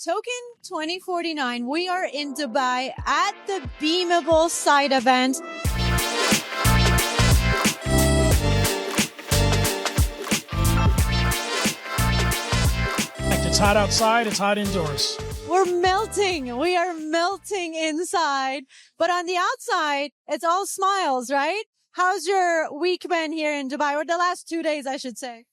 Token 2049. We are in Dubai at the Beamable side event. It's hot outside, it's hot indoors. We're melting. We are melting inside. But on the outside, it's all smiles, right? How's your week been here in Dubai? Or the last 2 days, I should say.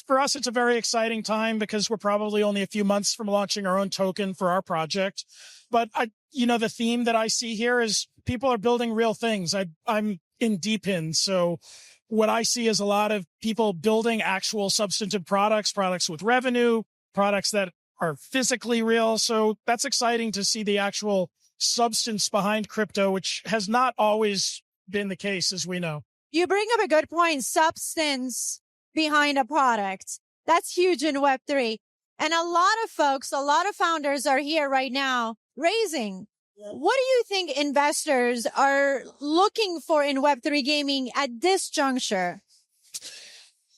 For us, it's a very exciting time because we're probably only a few months from launching our own token for our project. But the theme that I see here is people are building real things. I'm in DePIN. So what I see is a lot of people building actual substantive products with revenue, products that are physically real. So that's exciting to see the actual substance behind crypto, which has not always been the case, as we know. You bring up a good point, substance behind a product. That's huge in Web3. And a lot of folks, a lot of founders are here right now raising. What do you think investors are looking for in Web3 gaming at this juncture?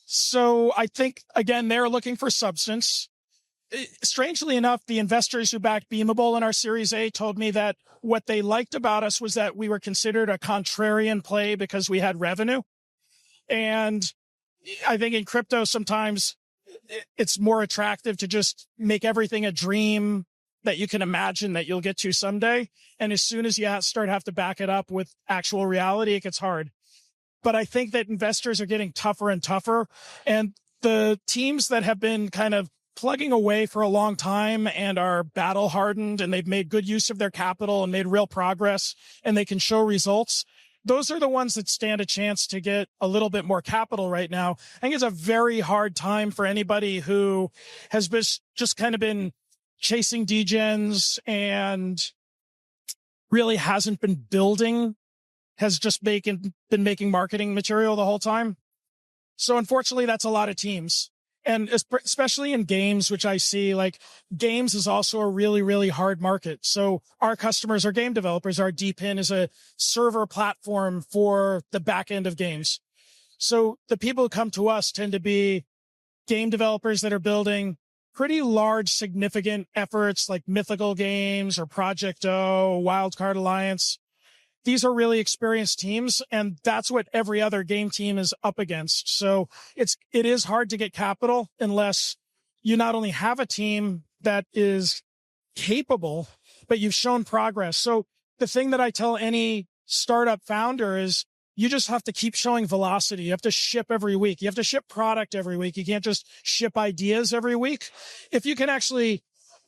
So I think, again, they're looking for substance. Strangely enough, the investors who backed Beamable in our Series A told me that what they liked about us was that we were considered a contrarian play because we had revenue. And I think in crypto, sometimes it's more attractive to just make everything a dream that you can imagine that you'll get to someday. And as soon as you have to back it up with actual reality, it gets hard. But I think that investors are getting tougher and tougher. And the teams that have been kind of plugging away for a long time and are battle hardened and they've made good use of their capital and made real progress and they can show results, those are the ones that stand a chance to get a little bit more capital right now. I think it's a very hard time for anybody who has just kind of been chasing degens and really hasn't been building, has just been making marketing material the whole time. So unfortunately, that's a lot of teams. And especially in games, which I see, like games is also a really, really hard market. So our customers are game developers. Our DePIN is a server platform for the back end of games. So the people who come to us tend to be game developers that are building pretty large, significant efforts like Mythical Games or Project O, Wildcard Alliance. These are really experienced teams, and that's what every other game team is up against. So it is hard to get capital unless you not only have a team that is capable, but you've shown progress. So the thing that I tell any startup founder is you just have to keep showing velocity. You have to ship every week. You have to ship product every week. You can't just ship ideas every week. If you can actually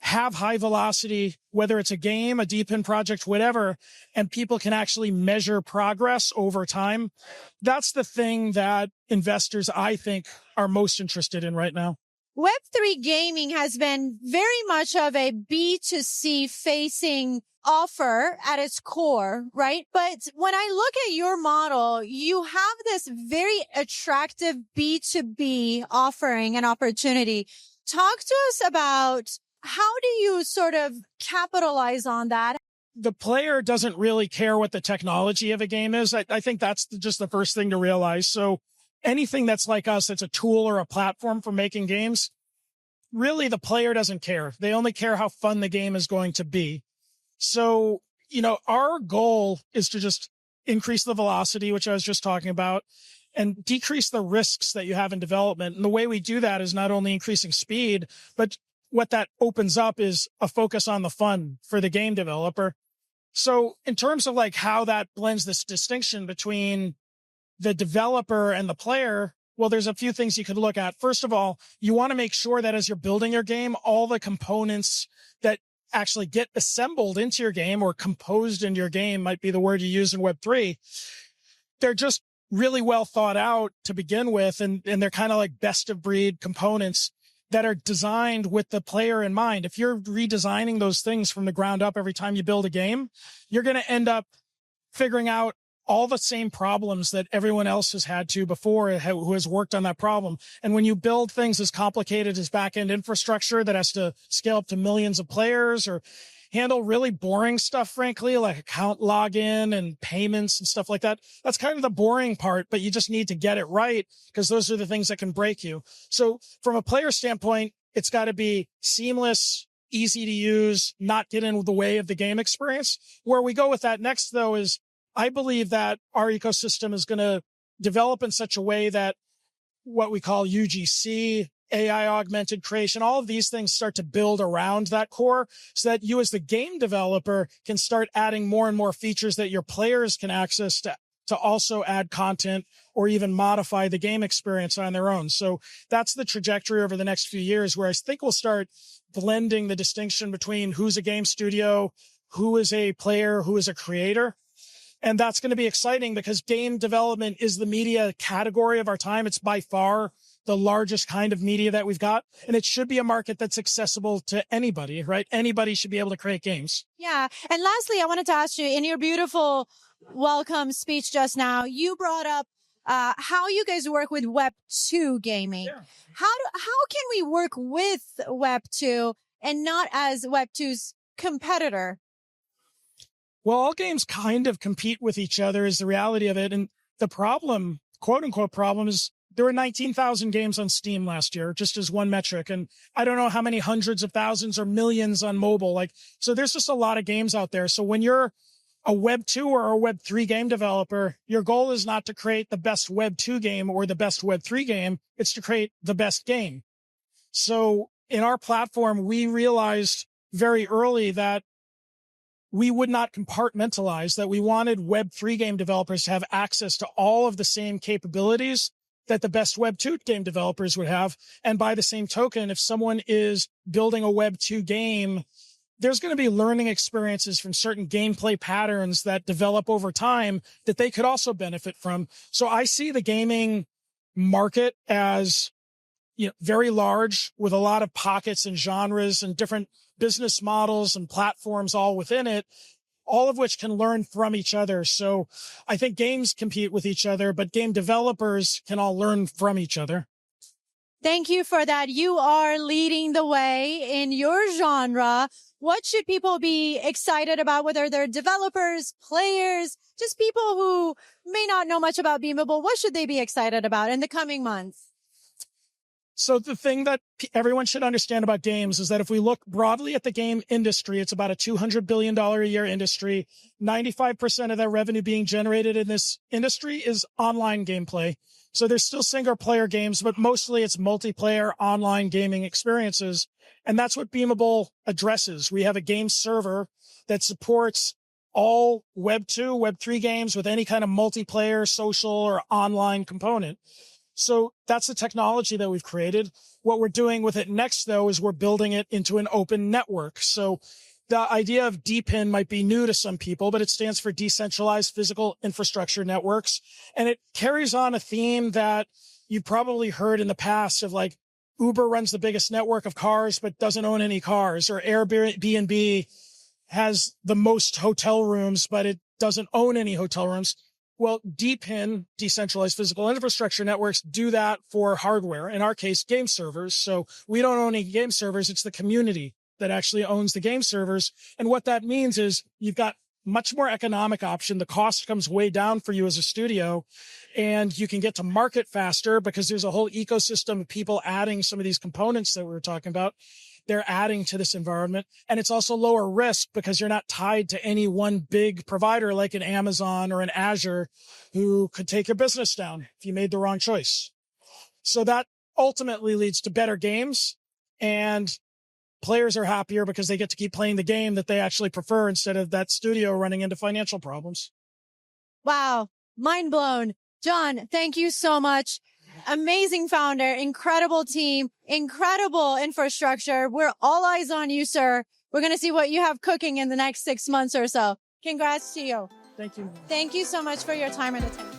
have high velocity, whether it's a game, a DePIN project, whatever, and people can actually measure progress over time. That's the thing that investors, I think, are most interested in right now. Web3 gaming has been very much of a B2C facing offer at its core, right? But when I look at your model, you have this very attractive B2B offering and opportunity. Talk to us about how do you sort of capitalize on that? The player doesn't really care what the technology of a game is. I think that's just the first thing to realize. So anything that's like us, that's a tool or a platform for making games, really the player doesn't care. They only care how fun the game is going to be. So, our goal is to just increase the velocity, which I was just talking about, and decrease the risks that you have in development. And the way we do that is not only increasing speed, but what that opens up is a focus on the fun for the game developer. So in terms of like how that blends this distinction between the developer and the player, well, there's a few things you could look at. First of all, you want to make sure that as you're building your game, all the components that actually get assembled into your game or composed into your game might be the word you use in Web3. They're just really well thought out to begin with. And they're kind of like best of breed components that are designed with the player in mind. If you're redesigning those things from the ground up every time you build a game, you're going to end up figuring out all the same problems that everyone else has had to before who has worked on that problem. And when you build things as complicated as back-end infrastructure that has to scale up to millions of players or handle really boring stuff, frankly, like account login and payments and stuff like that. That's kind of the boring part, but you just need to get it right because those are the things that can break you. So from a player standpoint, it's got to be seamless, easy to use, not get in the way of the game experience. Where we go with that next, though, is I believe that our ecosystem is going to develop in such a way that what we call UGC, AI augmented creation, all of these things start to build around that core so that you as the game developer can start adding more and more features that your players can access to also add content or even modify the game experience on their own. So that's the trajectory over the next few years, where I think we'll start blending the distinction between who's a game studio, who is a player, who is a creator. And that's going to be exciting because game development is the media category of our time. It's by far the largest kind of media that we've got. And it should be a market that's accessible to anybody, right? Anybody should be able to create games. Yeah. And lastly, I wanted to ask you, in your beautiful welcome speech just now, you brought up how you guys work with Web 2 gaming. Yeah. How can we work with Web 2 and not as Web 2's competitor? Well, all games kind of compete with each other is the reality of it. And the problem, quote unquote problem, is there were 19,000 games on Steam last year, just as one metric. And I don't know how many hundreds of thousands or millions on mobile. So there's just a lot of games out there. So when you're a Web 2 or a Web 3 game developer, your goal is not to create the best Web 2 game or the best Web 3 game. It's to create the best game. So in our platform, we realized very early that we would not compartmentalize, that we wanted Web 3 game developers to have access to all of the same capabilities that the best Web 2 game developers would have. And by the same token, if someone is building a Web 2 game, there's going to be learning experiences from certain gameplay patterns that develop over time that they could also benefit from. So I see the gaming market as, very large, with a lot of pockets and genres and different business models and platforms all within it, all of which can learn from each other. So I think games compete with each other, but game developers can all learn from each other. Thank you for that. You are leading the way in your genre. What should people be excited about, whether they're developers, players, just people who may not know much about Beamable? What should they be excited about in the coming months? So the thing that everyone should understand about games is that if we look broadly at the game industry, it's about a $200 billion a year industry. 95% of that revenue being generated in this industry is online gameplay. So there's still single player games, but mostly it's multiplayer online gaming experiences. And that's what Beamable addresses. We have a game server that supports all Web 2, Web 3 games with any kind of multiplayer, social, or online component. So that's the technology that we've created. What we're doing with it next, though, is we're building it into an open network. So the idea of DePIN might be new to some people, but it stands for Decentralized Physical Infrastructure Networks. And it carries on a theme that you've probably heard in the past of Uber runs the biggest network of cars, but doesn't own any cars, or Airbnb has the most hotel rooms, but it doesn't own any hotel rooms. Well, DePIN, Decentralized Physical Infrastructure Networks, do that for hardware, in our case, game servers. So we don't own any game servers. It's the community that actually owns the game servers. And what that means is you've got much more economic option. The cost comes way down for you as a studio, and you can get to market faster because there's a whole ecosystem of people adding some of these components that we were talking about. They're adding to this environment. And it's also lower risk because you're not tied to any one big provider like an Amazon or an Azure who could take your business down if you made the wrong choice. So that ultimately leads to better games, and players are happier because they get to keep playing the game that they actually prefer instead of that studio running into financial problems. Wow. Mind blown. John, thank you so much. Amazing founder, incredible team, incredible infrastructure. We're all eyes on you, sir. We're going to see what you have cooking in the next 6 months or so. Congrats to you. Thank you. Thank you so much for your time and attention.